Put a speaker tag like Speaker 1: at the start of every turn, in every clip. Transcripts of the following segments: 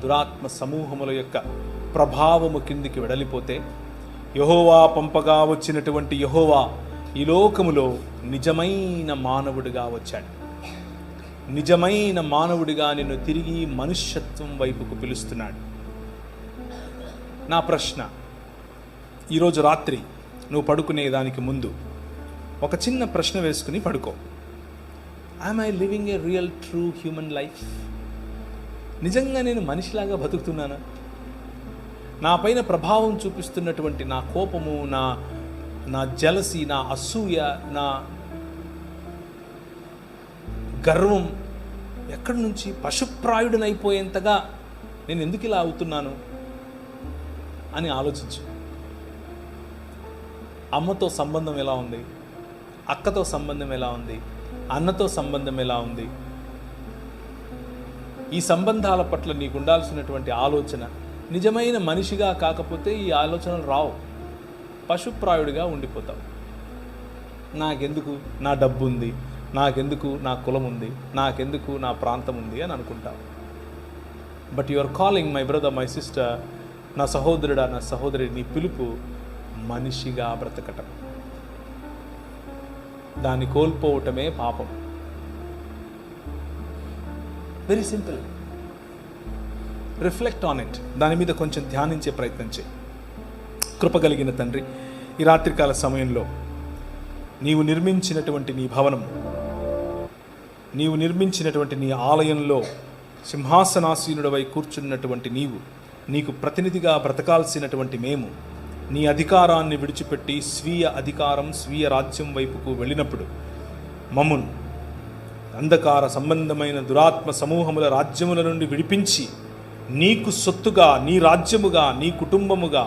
Speaker 1: దురాత్మ సమూహముల యొక్క ప్రభావము కిందికి వెడలిపోతే యెహోవా పంపగా వచ్చినటువంటి యెహోవా ఈ లోకములో నిజమైన మానవుడిగా వచ్చాడు. నిజమైన మానవుడిగా నిన్ను తిరిగి మనుష్యత్వం వైపుకు పిలుస్తున్నాడు. నా ప్రశ్న, ఈరోజు రాత్రి నువ్వు పడుకునే దానికి ముందు ఒక చిన్న ప్రశ్న వేసుకుని పడుకో. Am I living a real true human life? నిజంగా నేను మనిషిలాగా బతుకుతున్నానా? నా పైన ప్రభావం చూపిస్తున్నటువంటి నా కోపము, నా జలసి, నా అసూయ, నా గర్వం ఎక్కడి నుంచి పశుప్రాయుడినైపోయేంతగా నేను ఎందుకు ఇలా అవుతున్నాను అని ఆలోచించు. అమ్మతో సంబంధం ఎలా ఉంది? అక్కతో సంబంధం ఎలా ఉంది? అన్నతో సంబంధం ఎలా ఉంది? ఈ సంబంధాల పట్ల నీకు ఉండాల్సినటువంటి ఆలోచన నిజమైన మనిషిగా కాకపోతే ఈ ఆలోచనలు రావు. పశుప్రాయుడిగా ఉండిపోతావు. నాకెందుకు నా డబ్బు ఉంది, నాకెందుకు నా కులం ఉంది, నాకెందుకు నా ప్రాంతం ఉంది అని అనుకుంటావు. But you are calling my brother, my sister, నా సహోదరుడా, నా సహోదరి, నీ పిలుపు మనిషిగా బ్రతకటం. దాన్ని కోల్పోవటమే పాపం. Very simple. Reflect on it. దాని మీద కొంచెం ధ్యానించే ప్రయత్నం చేయి. కృపగలిగిన తండ్రి, ఈ రాత్రికాల సమయంలో నీవు నిర్మించినటువంటి నీ భవనం, నీవు నిర్మించినటువంటి నీ ఆలయంలో సింహాసనాసీనుడవై కూర్చున్నటువంటి నీవు, నీకు ప్రతినిధిగా బ్రతకాల్సినటువంటి మేము నీ అధికారాన్ని విడిచిపెట్టి స్వీయ అధికారం, స్వీయ రాజ్యం వైపుకు వెళ్ళినప్పుడు మమ్మును అంధకార సంబంధమైన దురాత్మ సమూహముల రాజ్యముల నుండి విడిపించి నీకు సొత్తుగా, నీ రాజ్యముగా, నీ కుటుంబముగా,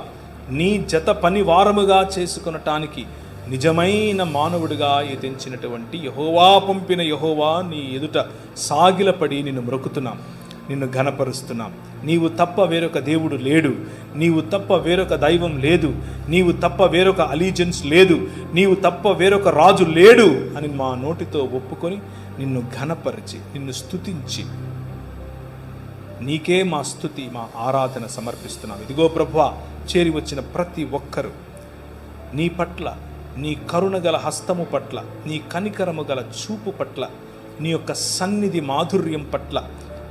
Speaker 1: నీ జత పనివారముగా చేసుకొనటానికి నిజమైన మానవుడిగా ఎదించినటువంటి యెహోవా పంపిన యెహోవా నీ ఎదుట సాగిలపడి నిన్ను మ్రొక్కుతున్నాం, నిన్ను ఘనపరుస్తున్నాం. నీవు తప్ప వేరొక దేవుడు లేడు, నీవు తప్ప వేరొక దైవం లేదు, నీవు తప్ప వేరొక అలీజెన్స్ లేదు, నీవు తప్ప వేరొక రాజు లేడు అని మా నోటితో ఒప్పుకొని నిన్ను ఘనపరిచి, నిన్ను స్తుతించి, నీకే మా స్తుతి, మా ఆరాధన సమర్పిస్తున్నాం. ఇదిగో ప్రభువా, చేరి వచ్చిన ప్రతి ఒక్కరూ నీ పట్ల, నీ కరుణ గల హస్తము పట్ల, నీ కనికరము గల చూపు పట్ల, నీ యొక్క సన్నిధి మాధుర్యం పట్ల,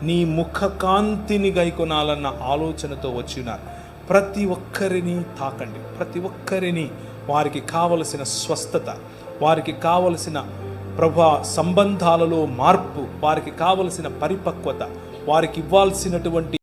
Speaker 1: నీ ముఖ కాంతిని గైకొనాలన్న ఆలోచనతో వచ్చినారు. ప్రతి ఒక్కరిని తాకండి. ప్రతి ఒక్కరిని, వారికి కావలసిన స్వస్థత, వారికి కావలసిన ప్రభా సంబంధాలలో మార్పు, వారికి కావలసిన పరిపక్వత, వారికి ఇవ్వాల్సినటువంటి